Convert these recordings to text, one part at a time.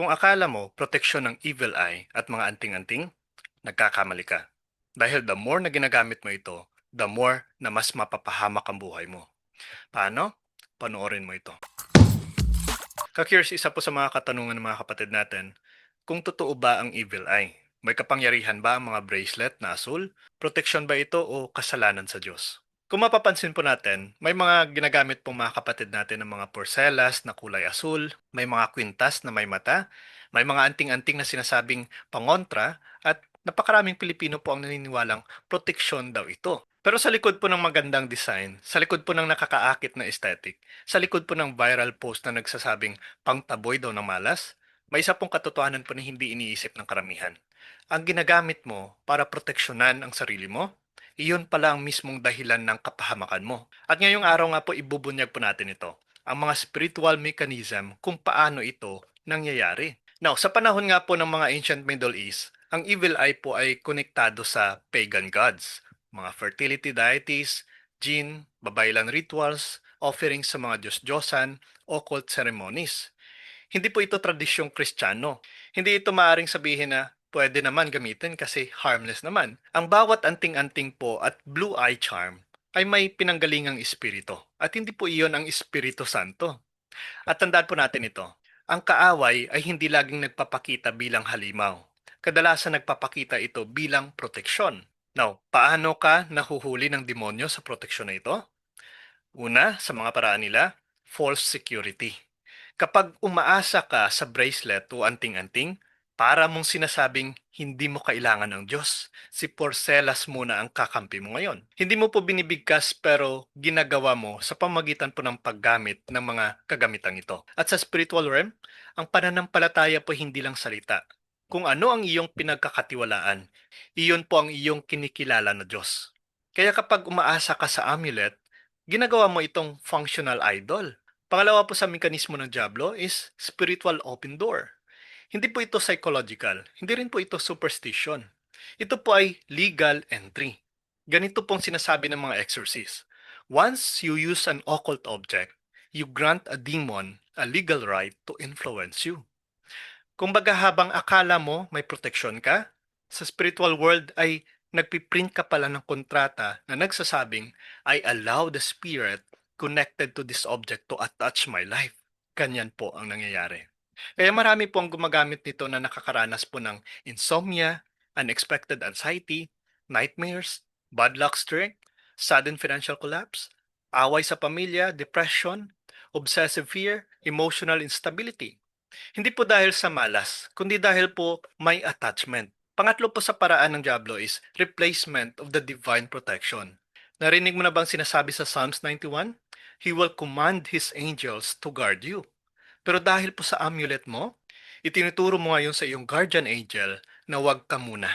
Kung akala mo proteksyon ng evil eye at mga anting-anting, nagkakamali ka. Dahil the more na ginagamit mo ito, the more na mas mapapahamak ang buhay mo. Paano? Panoorin mo ito. Ka-curious, isa po sa mga katanungan ng mga kapatid natin, kung totoo ba ang evil eye? May kapangyarihan ba ang mga bracelet na asul? Proteksyon ba ito o kasalanan sa Diyos? Kung mapapansin po natin, may mga ginagamit pong mga kapatid natin ng mga porcelas na kulay asul, may mga kwintas na may mata, may mga anting-anting na sinasabing pangontra, at napakaraming Pilipino po ang naniniwalang proteksyon daw ito. Pero sa likod po ng magandang design, sa likod po ng nakakaakit na aesthetic, sa likod po ng viral post na nagsasabing pangtaboy daw ng malas, may isa pong katotohanan po na hindi iniisip ng karamihan. Ang ginagamit mo para proteksyonan ang sarili mo, iyon pala ang mismong dahilan ng kapahamakan mo. At ngayong araw nga po ibubunyag po natin ito, ang mga spiritual mechanism kung paano ito nangyayari. Now, sa panahon nga po ng mga ancient Middle East, ang evil eye po ay konektado sa pagan gods, mga fertility deities, jinn, babaylan rituals, offerings sa mga Diyos-Diyosan, occult ceremonies. Hindi po ito tradisyong Kristiyano. Hindi ito maaaring sabihin na pwede naman gamitin kasi harmless naman. Ang bawat anting-anting po at blue eye charm ay may pinanggalingang espiritu. At hindi po iyon ang Espiritu Santo. At tandaan po natin ito. Ang kaaway ay hindi laging nagpapakita bilang halimaw. Kadalasan nagpapakita ito bilang proteksyon. Now, paano ka nahuhuli ng demonyo sa proteksyon na ito? Una, sa mga paraan nila, false security. Kapag umaasa ka sa bracelet o anting-anting, para mong sinasabing hindi mo kailangan ng Diyos. Si Porcelas muna ang kakampi mo ngayon. Hindi mo po binibigkas pero ginagawa mo sa pamagitan po ng paggamit ng mga kagamitang ito. At sa spiritual realm, ang pananampalataya po hindi lang salita. Kung ano ang iyong pinagkakatiwalaan, iyon po ang iyong kinikilala na Diyos. Kaya kapag umaasa ka sa amulet, ginagawa mo itong functional idol. Pangalawa po sa mekanismo ng Diablo is spiritual open door. Hindi po ito psychological, hindi rin po ito superstition. Ito po ay legal entry. Ganito pong sinasabi ng mga exorcists. Once you use an occult object, you grant a demon a legal right to influence you. Kumbaga habang akala mo may proteksyon ka, sa spiritual world ay nagpiprint ka pala ng kontrata na nagsasabing, I allow the spirit connected to this object to attach my life. Ganyan po ang nangyayari. Kaya marami po ang gumagamit nito na nakakaranas po ng insomnia, unexpected anxiety, nightmares, bad luck streak, sudden financial collapse, away sa pamilya, depression, obsessive fear, emotional instability. Hindi po dahil sa malas, kundi dahil po may attachment. Pangatlo po sa paraan ng Diablo is replacement of the divine protection. Narinig mo na bang sinasabi sa Psalms 91? He will command His angels to guard you. Pero dahil po sa amulet mo, itinuturo mo ngayon sa iyong guardian angel na huwag ka muna.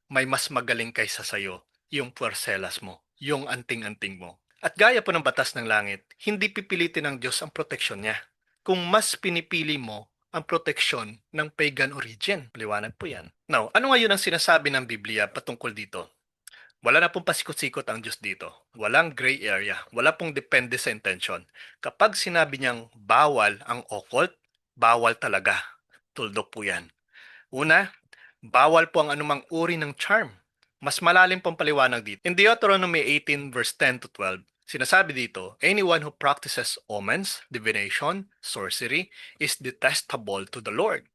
May mas magaling kaysa sayo, yung puwerselas mo, yung anting-anting mo. At gaya po ng batas ng langit, hindi pipilitin ng Diyos ang proteksyon niya. Kung mas pinipili mo ang proteksyon ng pagan origin. Liwanag po yan. Now, ano ngayon ang sinasabi ng Biblia patungkol dito? Wala na pong pasikot-sikot ang Diyos dito. Walang gray area. Wala pong depende sa intention. Kapag sinabi niyang bawal ang occult, bawal talaga. Tuldok po yan. Una, bawal po ang anumang uri ng charm. Mas malalim pong paliwanag dito. In Deuteronomy 18 verse 10 to 12, sinasabi dito, anyone who practices omens, divination, sorcery, is detestable to the Lord.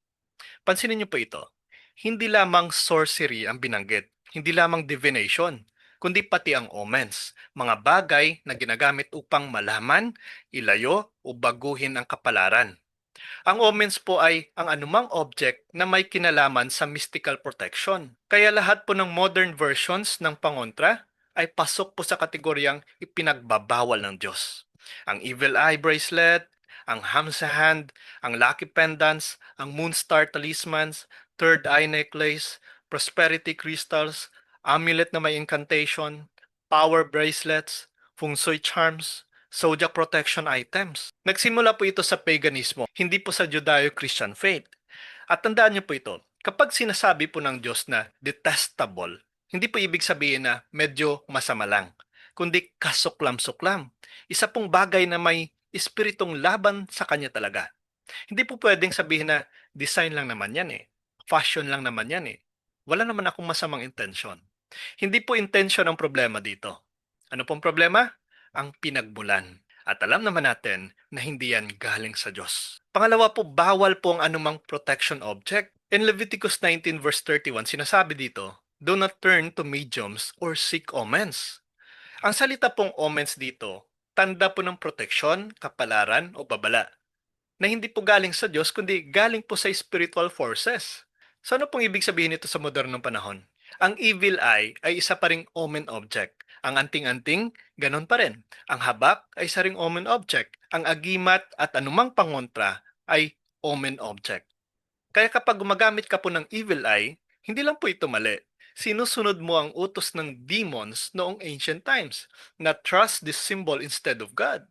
Pansinin niyo po ito. Hindi lamang sorcery ang binanggit, hindi lamang divination, kundi pati ang omens, mga bagay na ginagamit upang malaman, ilayo o baguhin ang kapalaran. Ang omens po ay ang anumang object na may kinalaman sa mystical protection. Kaya lahat po ng modern versions ng pangontra ay pasok po sa kategoryang ipinagbabawal ng Diyos. Ang evil eye bracelet, ang ham sa hand, ang lucky pendants, ang moonstar talismans, third eye necklace, prosperity crystals, amulet na may incantation, power bracelets, feng shui charms, zodiac protection items. Nagsimula po ito sa paganismo, hindi po sa Judeo-Christian faith. At tandaan niyo po ito, kapag sinasabi po ng Diyos na detestable, hindi po ibig sabihin na medyo masama lang, kundi kasuklam-suklam. Isa pong bagay na may espiritong laban sa kanya talaga. Hindi po pwedeng sabihin na Design lang naman yan eh. Fashion lang naman yan eh. Wala naman akong masamang intensyon. Hindi po intensyon ang problema dito. Ano pong problema? Ang pinagmulan. At alam naman natin na hindi yan galing sa Diyos. Pangalawa po, bawal po ang anumang protection object. In Leviticus 19 verse 31, sinasabi dito, "Do not turn to mediums or seek omens." Ang salita pong omens dito, tanda po ng proteksyon, kapalaran o babala na hindi po galing sa Diyos kundi galing po sa spiritual forces. So ano pong ibig sabihin nito sa modernong panahon? Ang evil eye ay isa pa ring omen object. Ang anting-anting, ganon pa rin. Ang habak ay isa ring omen object. Ang agimat at anumang pangontra ay omen object. Kaya kapag gumagamit ka po ng evil eye, hindi lang po ito mali. Sinusunod mo ang utos ng demons noong ancient times na trust this symbol instead of God.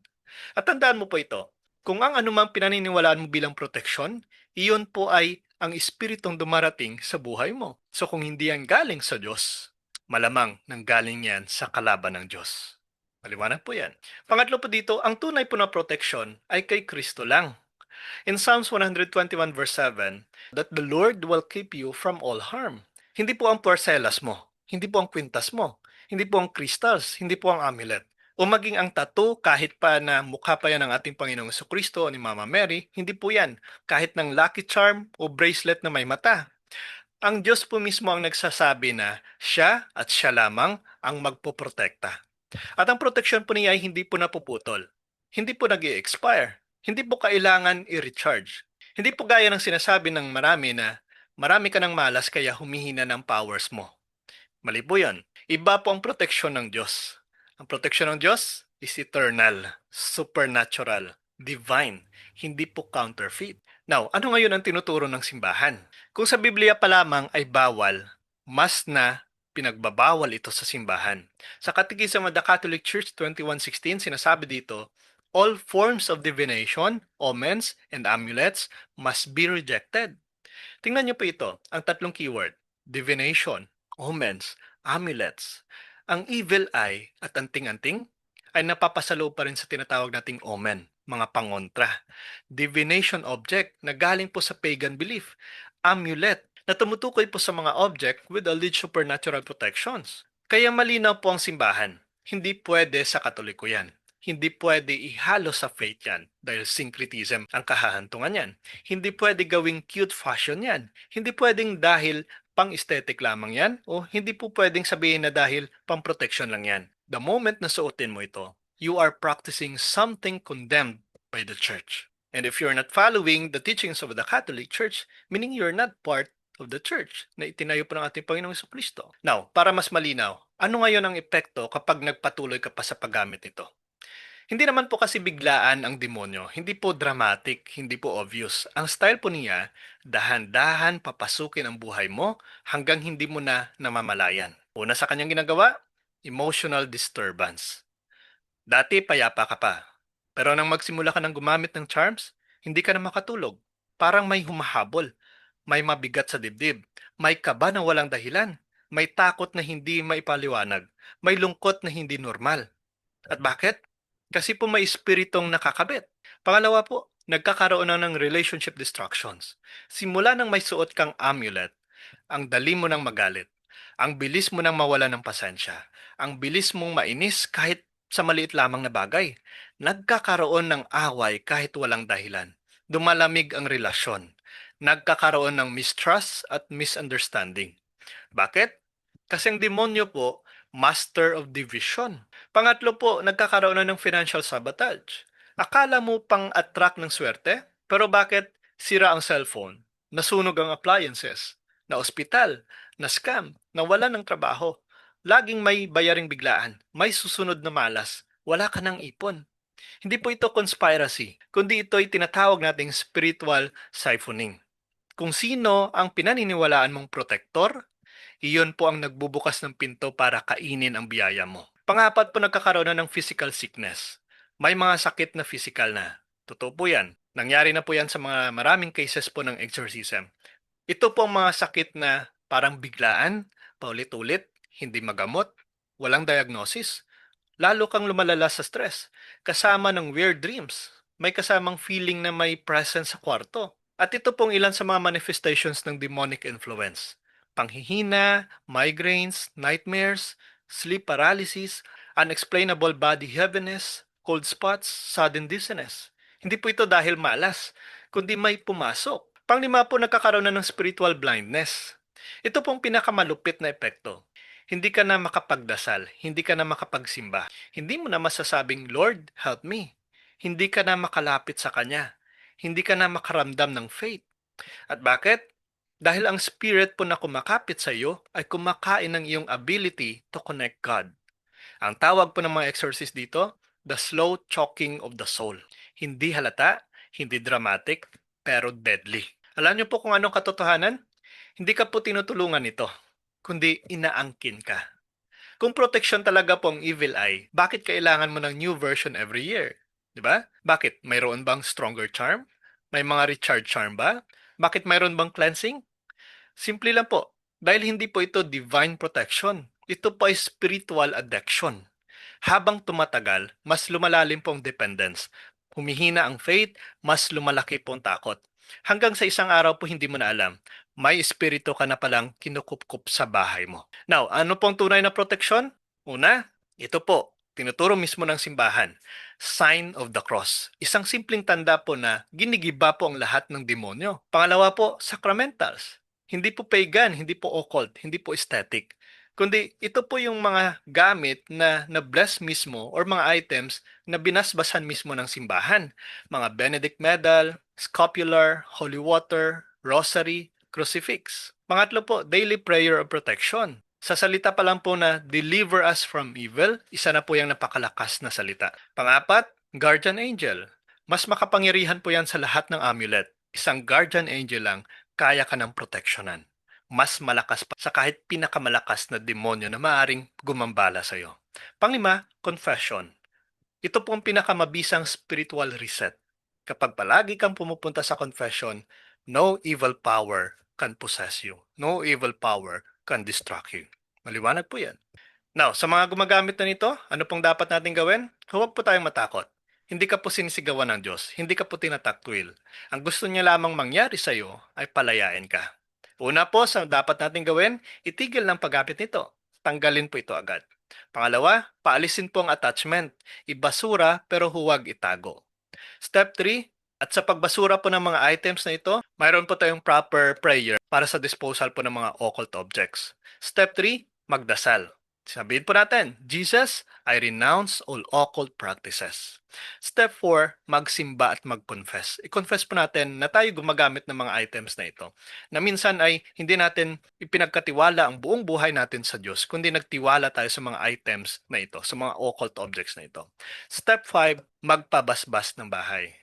At tandaan mo po ito, kung ang anumang pinaniniwalaan mo bilang proteksyon, iyon po ay ang espiritong dumarating sa buhay mo. So kung hindi yan galing sa Diyos, malamang nanggaling yan sa kalaban ng Diyos. Maliwanag po yan. Pangatlo po dito, ang tunay po na proteksyon ay kay Kristo lang. In Psalms 121 verse 7, that the Lord will keep you from all harm. Hindi po ang porcelas mo, hindi po ang kwintas mo, hindi po ang crystals, hindi po ang amulet. O maging ang tattoo, kahit pa na mukha pa yan ng ating Panginoong Kristo o ni Mama Mary, hindi po yan. Kahit ng lucky charm o bracelet na may mata. Ang Diyos po mismo ang nagsasabi na siya at siya lamang ang magpoprotekta. At ang proteksyon po niya ay hindi po napuputol. Hindi po nag expire. Hindi po kailangan i-recharge. Hindi po gaya ng sinasabi ng marami na marami ka ng malas kaya humihina ng powers mo. Mali po yan. Iba po ang proteksyon ng Diyos. Ang proteksyon ng Diyos is eternal, supernatural, divine, hindi po counterfeit. Now, ano ngayon ang tinuturo ng simbahan? Kung sa Biblia pa lamang ay bawal, mas na pinagbabawal ito sa simbahan. Sa Catechism of the Catholic Church 2116, sinasabi dito, all forms of divination, omens, and amulets must be rejected. Tingnan niyo po ito, ang tatlong keyword, divination, omens, amulets. Ang evil eye at anting-anting ay napapasalo pa rin sa tinatawag nating omen, mga pangontra. Divination object na galing po sa pagan belief. Amulet na tumutukoy po sa mga object with alleged supernatural protections. Kaya malinaw po ang simbahan. Hindi pwede sa Katoliko yan. Hindi pwede ihalo sa faith yan dahil syncretism ang kahahantungan yan. Hindi pwede gawing cute fashion yan. Hindi pwedeng dahil pang-aesthetic lamang yan o hindi po pwedeng sabihin na dahil pang-protection lang yan. The moment na suotin mo ito, you are practicing something condemned by the church. And if you're not following the teachings of the Catholic Church, meaning you're not part of the church na itinayo po ng ating Panginoong Kristo. Now, para mas malinaw, ano ngayon ang epekto kapag nagpatuloy ka pa sa paggamit nito? Hindi naman po kasi biglaan ang demonyo. Hindi po dramatic, hindi po obvious. Ang style po niya, dahan-dahan papasukin ang buhay mo hanggang hindi mo na namamalayan. Una sa kanyang ginagawa, emotional disturbance. Dati payapa ka pa. Pero nang magsimula ka ng gumamit ng charms, hindi ka na makatulog. Parang may humahabol, may mabigat sa dibdib, may kaba na walang dahilan, may takot na hindi maipaliwanag, may lungkot na hindi normal. At bakit? Kasi po may espiritong nakakabit. Pangalawa po, nagkakaroon na ng relationship distractions. Simula nang may suot kang amulet, ang dali mo nang magalit. Ang bilis mo nang mawala ng pasensya. Ang bilis mong mainis kahit sa maliit lamang na bagay. Nagkakaroon ng away kahit walang dahilan. Dumalamig ang relasyon. Nagkakaroon ng mistrust at misunderstanding. Bakit? Kasi ang demonyo po, master of division. Pangatlo po, nagkakaroon na ng financial sabotage. Akala mo pang attract ng swerte, pero bakit sira ang cellphone, nasunog ang appliances, na ospital, na scam, nawala ng trabaho, laging may bayaring biglaan, may susunod na malas, wala ka ng ipon. Hindi po ito conspiracy, kundi ito'y tinatawag nating spiritual siphoning. Kung sino ang pinaniniwalaan mong protektor, iyon po ang nagbubukas ng pinto para kainin ang biyaya mo. Pangapat po, nagkakaroon na ng physical sickness. May mga sakit na physical na. Totoo po yan. Nangyari na po yan sa mga maraming cases po ng exorcism. Ito po ang mga sakit na parang biglaan, paulit-ulit, hindi magamot, walang diagnosis. Lalo kang lumalala sa stress. Kasama ng weird dreams. May kasamang feeling na may presence sa kwarto. At ito pong ilan sa mga manifestations ng demonic influence. Panghihina, migraines, nightmares, sleep paralysis, unexplainable body heaviness, cold spots, sudden dizziness. Hindi po ito dahil malas, kundi may pumasok. Panglima po, nagkakaroon na ng spiritual blindness. Ito pong pinakamalupit na epekto. Hindi ka na makapagdasal, hindi ka na makapagsimba. Hindi mo na masasabing, Lord, help me. Hindi ka na makalapit sa Kanya. Hindi ka na makaramdam ng faith. At bakit? Dahil ang spirit po na kumakapit sa iyo ay kumakain ng iyong ability to connect God. Ang tawag po ng mga exorcist dito, the slow choking of the soul. Hindi halata, hindi dramatic, pero deadly. Alam niyo po kung anong katotohanan? Hindi ka po tinutulungan nito, kundi inaangkin ka. Kung protection talaga po ang evil eye, bakit kailangan mo ng new version every year? 'Di ba? Bakit? Mayroon bang stronger charm? May mga recharge charm ba? Bakit mayroon bang cleansing? Simple lang po. Dahil hindi po ito divine protection. Ito po ay spiritual addiction. Habang tumatagal, mas lumalalim po ang dependence. Humihina ang faith, mas lumalaki po ang takot. Hanggang sa isang araw po hindi mo na alam, may espiritu ka na palang kinukupkup sa bahay mo. Now, ano pong tunay na proteksyon? Una, ito po, tinuturo mismo ng simbahan. Sign of the Cross. Isang simpleng tanda po na ginigiba po ang lahat ng demonyo. Pangalawa po, sacramentals. Hindi po pagan, hindi po occult, hindi po aesthetic. Kundi ito po yung mga gamit na na-bless mismo or mga items na binasbasan mismo ng simbahan. Mga Benedict medal, scapular, holy water, rosary, crucifix. Pangatlo po, daily prayer of protection. Sa salita pa lang po na deliver us from evil, isa na po yung napakalakas na salita. Pangapat, guardian angel. Mas makapangyarihan po yan sa lahat ng amulet. Isang guardian angel lang, kaya ka ng proteksyonan. Mas malakas pa sa kahit pinakamalakas na demonyo na maaring gumambala sa iyo. Panglima, confession. Ito po ang pinakamabisang spiritual reset. Kapag palagi kang pumupunta sa confession, no evil power can possess you. No evil power can distract you. Maliwanag po yan. Now, sa mga gumagamit na nito, ano pong dapat natin gawin? Huwag po tayong matakot. Hindi ka po sinisigawan ng Diyos. Hindi ka po tinatakwil. Ang gusto niya lamang mangyari sa iyo ay palayain ka. Una po sa dapat natin gawin, itigil ng paggamit nito. Tanggalin po ito agad. Pangalawa, paalisin po ang attachment. Ibasura pero huwag itago. Step 3, at sa pagbasura po ng mga items na ito, mayroon po tayong proper prayer para sa disposal po ng mga occult objects. Step 3, magdasal. Sabihin po natin, Jesus, I renounce all occult practices. Step 4, magsimba at mag-confess. I-confess po natin na tayo gumagamit ng mga items na ito. Na minsan ay hindi natin ipinagkatiwala ang buong buhay natin sa Diyos, kundi nagtiwala tayo sa mga items na ito, sa mga occult objects na ito. Step 5, magpabasbas ng bahay.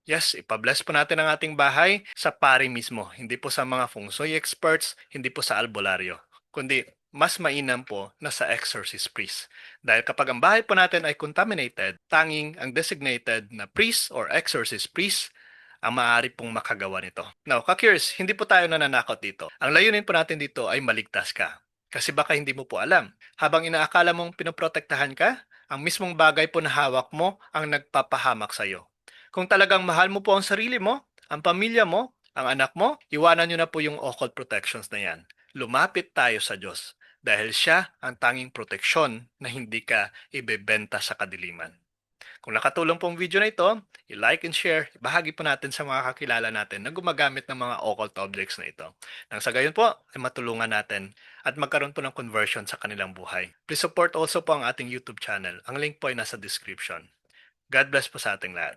Yes, ipabless po natin ang ating bahay sa pari mismo. Hindi po sa mga feng shui experts, hindi po sa albularyo. Kundi mas mainam po na sa exorcist priest. Dahil kapag ang bahay po natin ay contaminated, tanging ang designated na priest or exorcist priest ang maaari pong makagawa nito. Now, ka-curious, hindi po tayo nananakot dito. Ang layunin po natin dito ay maligtas ka. Kasi baka hindi mo po alam. Habang inaakala mong pinoprotektahan ka, ang mismong bagay po na hawak mo ang nagpapahamak sa iyo. Kung talagang mahal mo po ang sarili mo, ang pamilya mo, ang anak mo, iwanan nyo na po yung occult protections na yan. Lumapit tayo sa Diyos dahil siya ang tanging proteksyon na hindi ka ibebenta sa kadiliman. Kung nakatulong pong video na ito, i-like and share, ibahagi po natin sa mga kakilala natin na gumagamit ng mga occult objects na ito. Nang sa gayon po, ay matulungan natin at magkaroon po ng conversion sa kanilang buhay. Please support also po ang ating YouTube channel. Ang link po ay nasa description. God bless po sa ating lahat.